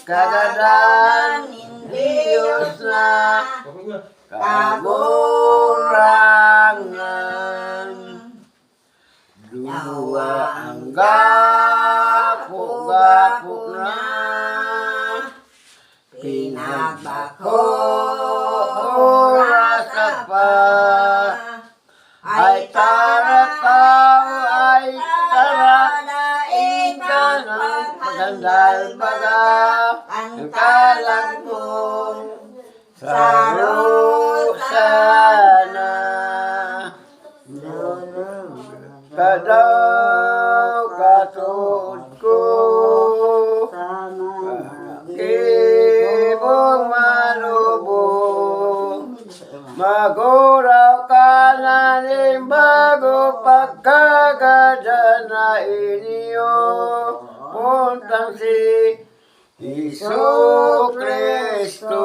kagadanan Diyos na kagurangan. Dua ang gapo-gapo na pinagbako rasa pa ay tarataw ay taradain ka ng pagandal baga ang kalagmong sarusana. Kadaw katod ko ibong malubong maguraw ka na rin bago pagkagada na inyo puntang si Isu Kristo.